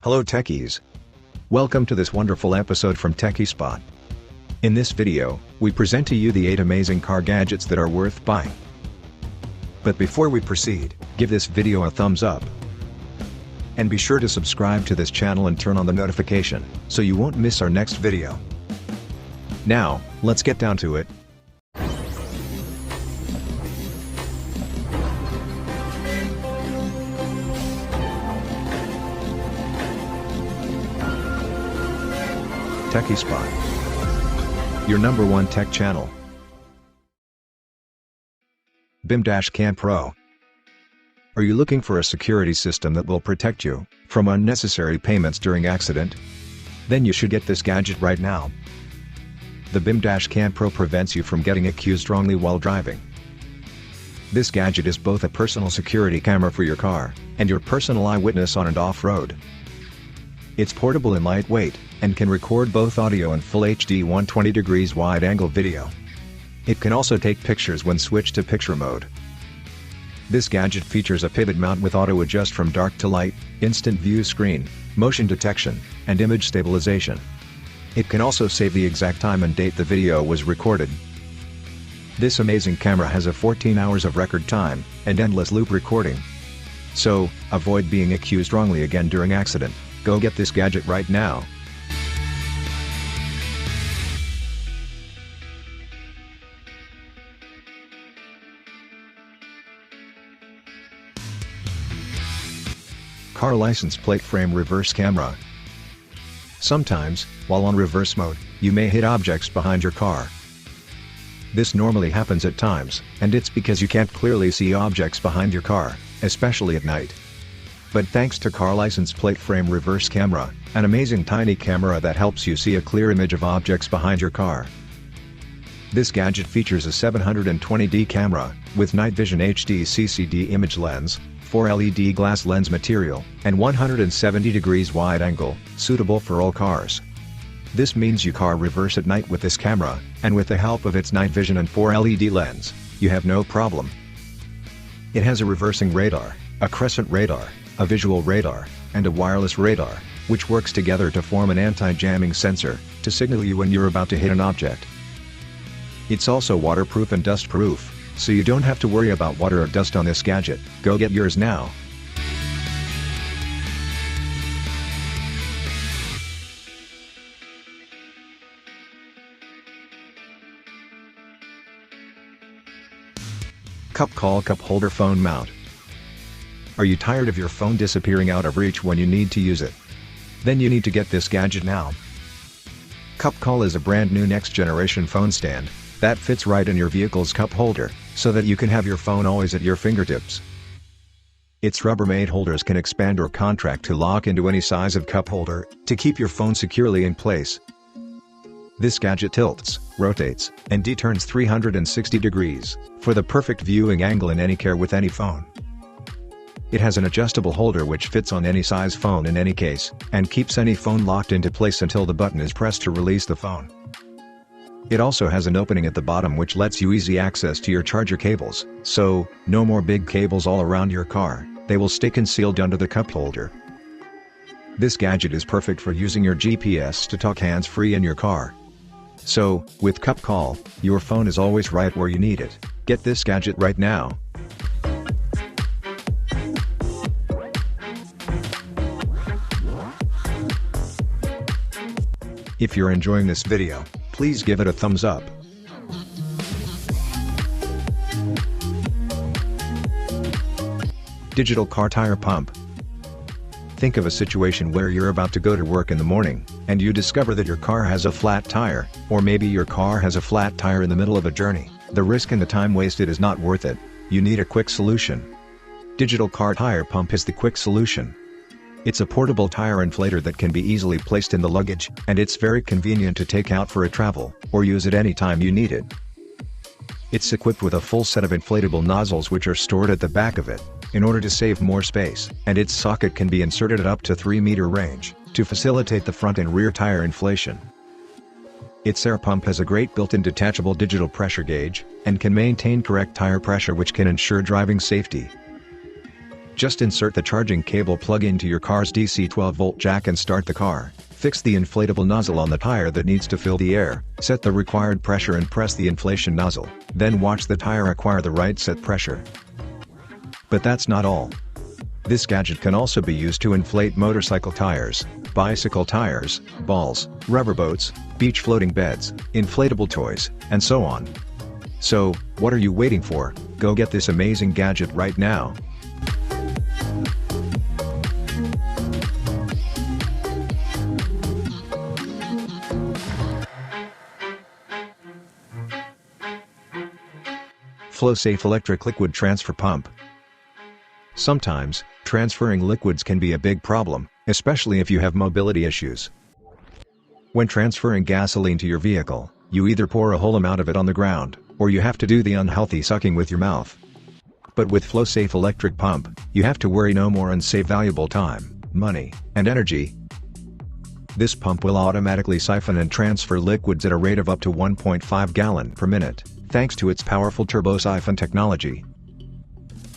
Hello techies! Welcome to this wonderful episode from Techie Spot. In this video, we present to you the 8 amazing car gadgets that are worth buying. But before we proceed, give this video a thumbs up. And be sure to subscribe to this channel and turn on the notification, so you won't miss our next video. Now, let's get down to it. Techie Spot, your #1 tech channel. BIM DashCam Pro. Are you looking for a security system that will protect you from unnecessary payments during accident? Then you should get this gadget right now. The BIM DashCam Pro prevents you from getting accused wrongly while driving. This gadget is both a personal security camera for your car and your personal eyewitness on and off-road. It's portable and lightweight, and can record both audio and full HD 120 degrees wide-angle video. It can also take pictures when switched to picture mode. This gadget features a pivot mount with auto adjust from dark to light, instant view screen, motion detection, and image stabilization. It can also save the exact time and date the video was recorded. This amazing camera has a 14 hours of record time, and endless loop recording. So, avoid being accused wrongly again during accident. Go get this gadget right now. Car license plate frame reverse camera. Sometimes, while on reverse mode, you may hit objects behind your car. This normally happens at times, and it's because you can't clearly see objects behind your car, especially at night. But thanks to car license plate frame reverse camera, an amazing tiny camera that helps you see a clear image of objects behind your car. This gadget features a 720D camera, with night vision HD CCD image lens, 4 LED glass lens material, and 170 degrees wide angle, suitable for all cars. This means you car reverse at night with this camera, and with the help of its night vision and 4 LED lens, you have no problem. It has a reversing radar, a crescent radar, a visual radar, and a wireless radar, which works together to form an anti-jamming sensor, to signal you when you're about to hit an object. It's also waterproof and dust-proof, so you don't have to worry about water or dust on this gadget. Go get yours now. Cup holder phone mount. Are you tired of your phone disappearing out of reach when you need to use it? Then you need to get this gadget now. Cup Call is a brand new next-generation phone stand that fits right in your vehicle's cup holder, so that you can have your phone always at your fingertips. Its Rubbermaid holders can expand or contract to lock into any size of cup holder, to keep your phone securely in place. This gadget tilts, rotates, and turns 360 degrees, for the perfect viewing angle in any car with any phone. It has an adjustable holder which fits on any size phone in any case, and keeps any phone locked into place until the button is pressed to release the phone. It also has an opening at the bottom which lets you easy access to your charger cables, so, no more big cables all around your car, they will stay concealed under the cup holder. This gadget is perfect for using your GPS to talk hands-free in your car. So, with Cup Call, your phone is always right where you need it. Get this gadget right now. If you're enjoying this video, please give it a thumbs up. Digital car tire pump. Think of a situation where you're about to go to work in the morning, and you discover that your car has a flat tire, or maybe your car has a flat tire in the middle of a journey. The risk and the time wasted is not worth it. You need a quick solution. Digital car tire pump is the quick solution. It's a portable tire inflator that can be easily placed in the luggage, and it's very convenient to take out for a travel, or use it anytime you need it. It's equipped with a full set of inflatable nozzles which are stored at the back of it, in order to save more space, and its socket can be inserted at up to 3-meter range, to facilitate the front and rear tire inflation. Its air pump has a great built-in detachable digital pressure gauge, and can maintain correct tire pressure which can ensure driving safety. Just insert the charging cable plug into your car's DC 12-volt jack and start the car. Fix the inflatable nozzle on the tire that needs to fill the air, set the required pressure and press the inflation nozzle, then watch the tire acquire the right set pressure. But that's not all. This gadget can also be used to inflate motorcycle tires, bicycle tires, balls, rubber boats, beach floating beds, inflatable toys, and so on. So, what are you waiting for? Go get this amazing gadget right now. Flow-safe electric liquid transfer pump. Sometimes, transferring liquids can be a big problem, especially if you have mobility issues. When transferring gasoline to your vehicle, you either pour a whole amount of it on the ground, or you have to do the unhealthy sucking with your mouth. But with flow-safe electric pump, you have to worry no more and save valuable time, money, and energy. This pump will automatically siphon and transfer liquids at a rate of up to 1.5 gallon per minute, thanks to its powerful turbo siphon technology.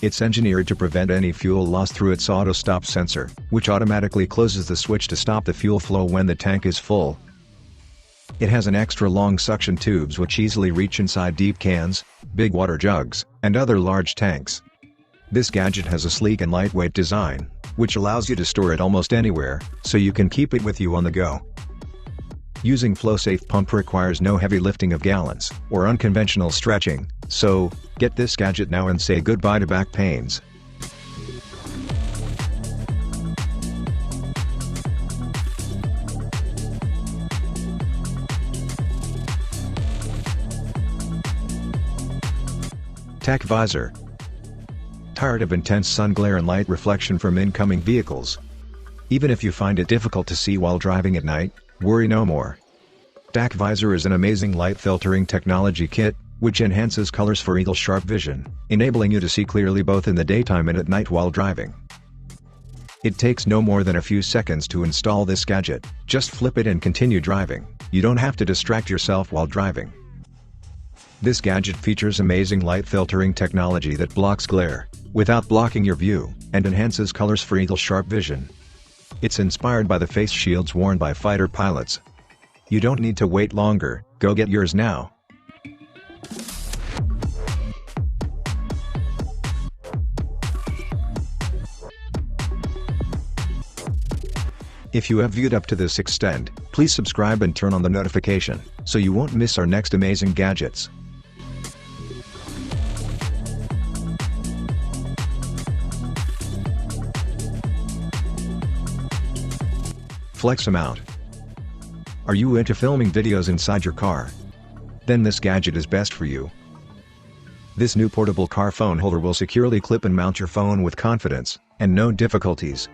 It's engineered to prevent any fuel loss through its auto-stop sensor, which automatically closes the switch to stop the fuel flow when the tank is full. It has an extra long suction tubes which easily reach inside deep cans, big water jugs, and other large tanks. This gadget has a sleek and lightweight design, which allows you to store it almost anywhere, so you can keep it with you on the go. Using flow-safe pump requires no heavy lifting of gallons, or unconventional stretching, so, get this gadget now and say goodbye to back pains. Tac Visor. Tired of intense sun glare and light reflection from incoming vehicles? Even if you find it difficult to see while driving at night, worry no more. Tac Visor is an amazing light filtering technology kit, which enhances colors for eagle-sharp vision, enabling you to see clearly both in the daytime and at night while driving. It takes no more than a few seconds to install this gadget, just flip it and continue driving. You don't have to distract yourself while driving. This gadget features amazing light filtering technology that blocks glare, without blocking your view, and enhances colors for eagle-sharp vision. It's inspired by the face shields worn by fighter pilots. You don't need to wait longer, go get yours now. If you have viewed up to this extent, please subscribe and turn on the notification, so you won't miss our next amazing gadgets. Fleximount. Are you into filming videos inside your car? Then this gadget is best for you. This new portable car phone holder will securely clip and mount your phone with confidence, and no difficulties.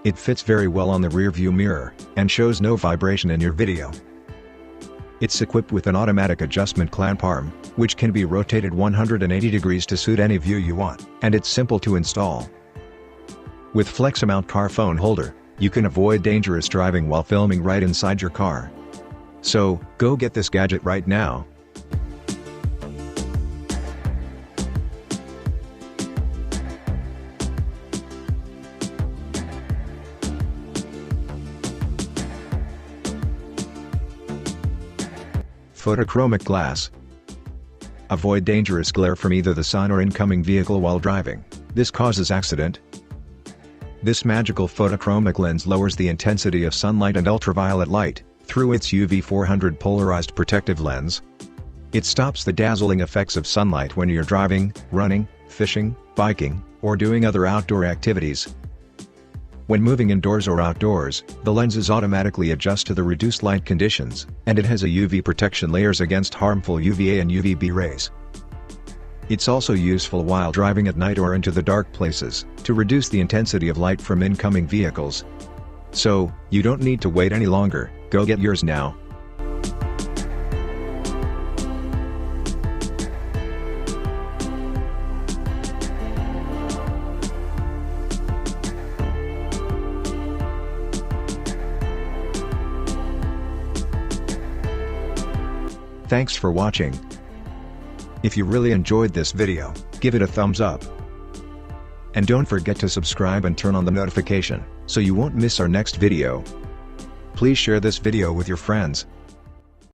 It fits very well on the rear view mirror, and shows no vibration in your video. It's equipped with an automatic adjustment clamp arm, which can be rotated 180 degrees to suit any view you want, and it's simple to install. With Fleximount car phone holder, you can avoid dangerous driving while filming right inside your car. So, go get this gadget right now. Photochromic Glass. Avoid dangerous glare from either the sun or incoming vehicle while driving. This causes accident. This magical photochromic lens lowers the intensity of sunlight and ultraviolet light, through its UV 400 polarized protective lens. It stops the dazzling effects of sunlight when you're driving, running, fishing, biking, or doing other outdoor activities. When moving indoors or outdoors, the lenses automatically adjust to the reduced light conditions, and it has a UV protection layers against harmful UVA and UVB rays. It's also useful while driving at night or into the dark places, to reduce the intensity of light from incoming vehicles. So, you don't need to wait any longer, go get yours now. Thanks for watching. If you really enjoyed this video, give it a thumbs up. And don't forget to subscribe and turn on the notification, so you won't miss our next video. Please share this video with your friends.